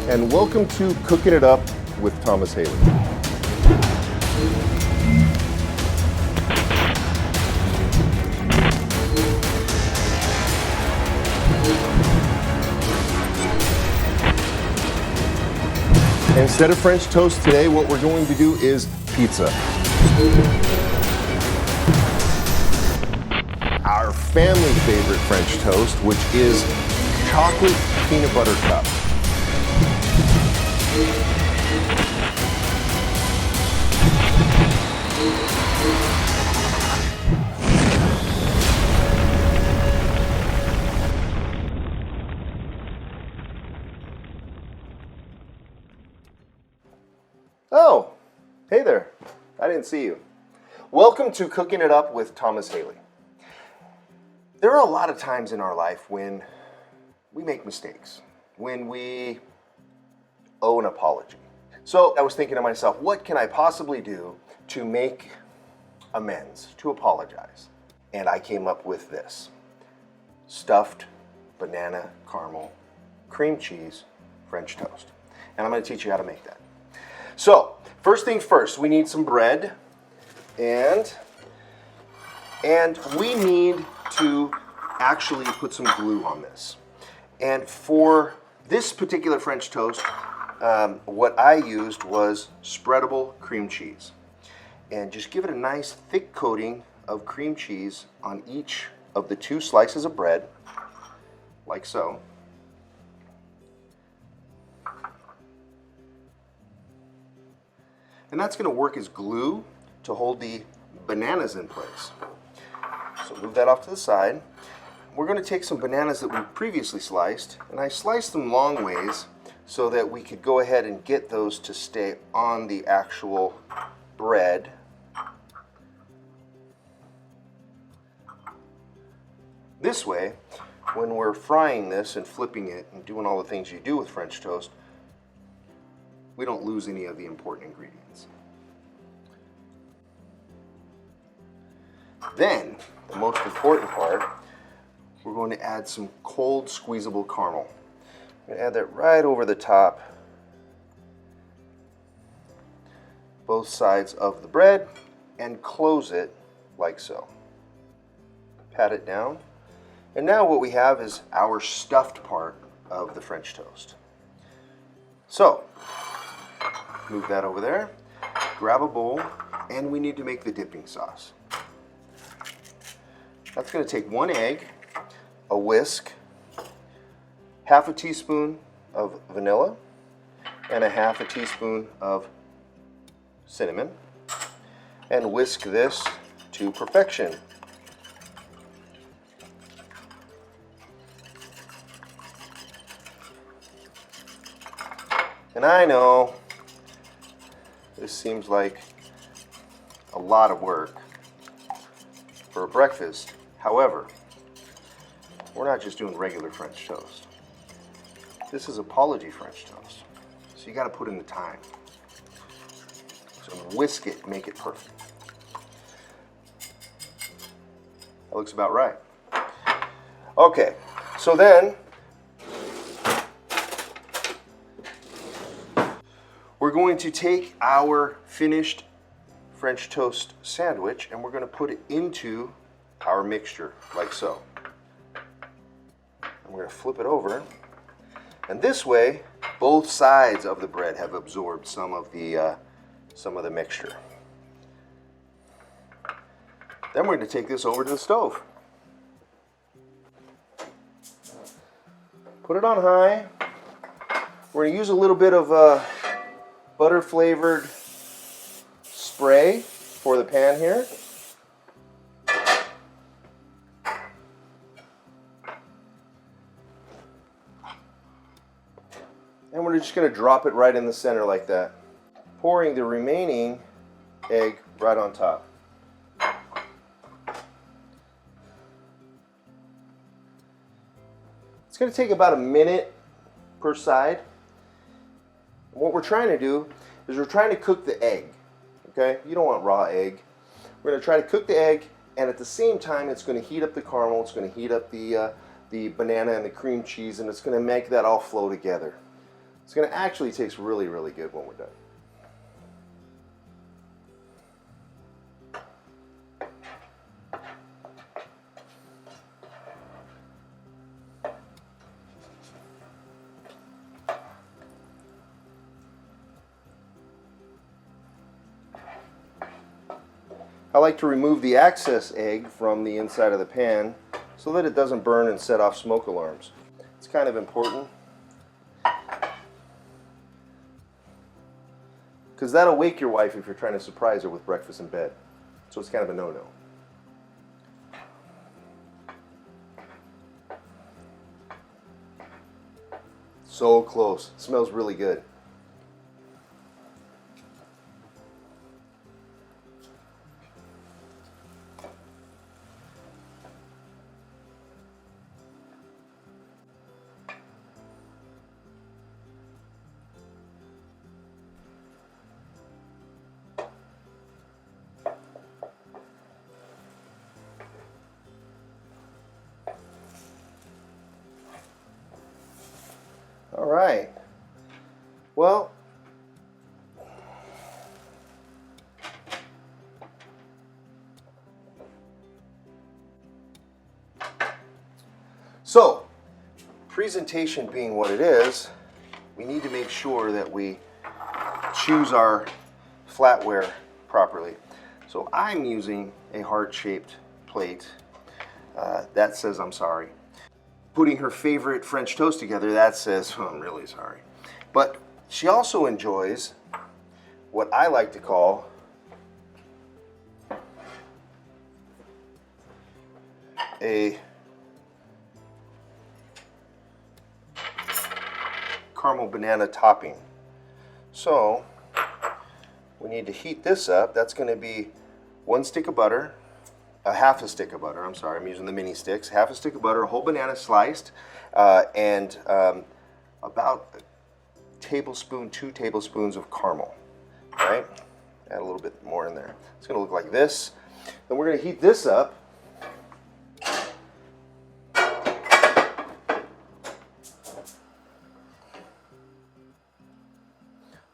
and welcome to Cooking It Up with Thomas Haley. Instead of French toast today, what we're going to do is pizza. Our family favorite French toast, which is chocolate peanut butter cup. Oh, hey there. I didn't see you. Welcome to Cooking It Up with Thomas Haley. There are a lot of times in our life when we make mistakes, when we owe an apology. So I was thinking to myself, what can I possibly do to make amends, to apologize? And I came up with this: stuffed banana caramel cream cheese French toast. And I'm going to teach you how to make that. So, first things first, we need some bread, and we need to actually put some glue on this. And for this particular French toast, what I used was spreadable cream cheese. And just give it a nice thick coating of cream cheese on each of the 2 slices of bread, like so. And that's going to work as glue to hold the bananas in place. So move that off to the side. We're going to take some bananas that we previously sliced, and I sliced them long ways so that we could go ahead and get those to stay on the actual bread. This way, when we're frying this and flipping it and doing all the things you do with French toast, we don't lose any of the important ingredients. Then, the most important part, we're going to add some cold squeezable caramel. I'm going to add that right over the top, both sides of the bread, and close it like so. Pat it down. And now what we have is our stuffed part of the French toast. So, move that over there, grab a bowl, and we need to make the dipping sauce. That's going to take 1 egg, a whisk, half a teaspoon of vanilla, and a half a teaspoon of cinnamon, and whisk this to perfection. And I know this seems like a lot of work for a breakfast. However, we're not just doing regular French toast. This is apology French toast. So you got to put in the time. So whisk it, make it perfect. That looks about right. Okay, so then we're going to take our finished French toast sandwich and we're going to put it into our mixture, like so. And we're going to flip it over. And this way, both sides of the bread have absorbed some of the mixture. Then we're going to take this over to the stove. Put it on high. We're going to use a little bit of butter flavored spray for the pan here. And we're just going to drop it right in the center like that, pouring the remaining egg right on top. It's going to take about a minute per side. What we're trying to do is we're trying to cook the egg. Okay, you don't want raw egg. We're going to try to cook the egg, and at the same time it's going to heat up the caramel, it's going to heat up the banana and the cream cheese, and it's going to make that all flow together. It's going to actually taste really, really good when we're done. I like to remove the excess egg from the inside of the pan so that it doesn't burn and set off smoke alarms. It's kind of important because that'll wake your wife if you're trying to surprise her with breakfast in bed. So it's kind of a no-no. So close. It smells really good. All right. Well, so presentation being what it is, we need to make sure that we choose our flatware properly. So I'm using a heart-shaped plate. That says I'm sorry. Putting her favorite French toast together, that says, oh, I'm really sorry. But she also enjoys what I like to call a caramel banana topping. So we need to heat this up. That's going to be 1 stick of butter, a half a stick of butter, I'm sorry, I'm using the mini sticks, half a stick of butter, a whole banana sliced, and about a tablespoon, 2 tablespoons of caramel, right? Add a little bit more in there. It's gonna look like this. Then we're gonna heat this up.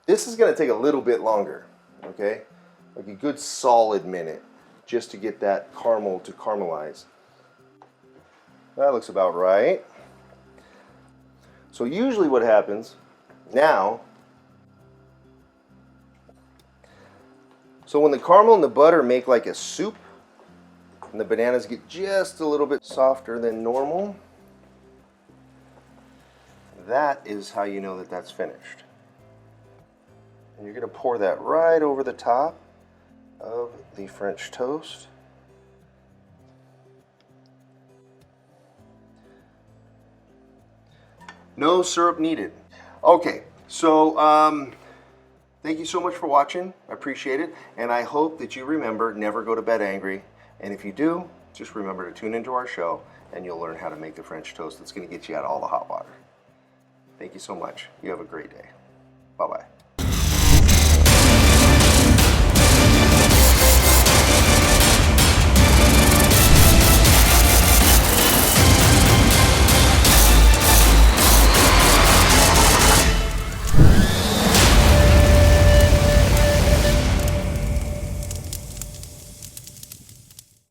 This is gonna take a little bit longer, okay? Like a good solid minute, just to get that caramel to caramelize. That looks about right. So usually what happens now, so when the caramel and the butter make like a soup, and the bananas get just a little bit softer than normal, that is how you know that that's finished. And you're gonna pour that right over the top of the French toast. No syrup needed. Okay, so thank you so much for watching. I appreciate it, and I hope that you remember, never go to bed angry. And if you do, just remember to tune into our show and you'll learn how to make the French toast that's going to get you out of all the hot water. Thank you so much. You have a great day. Bye-bye.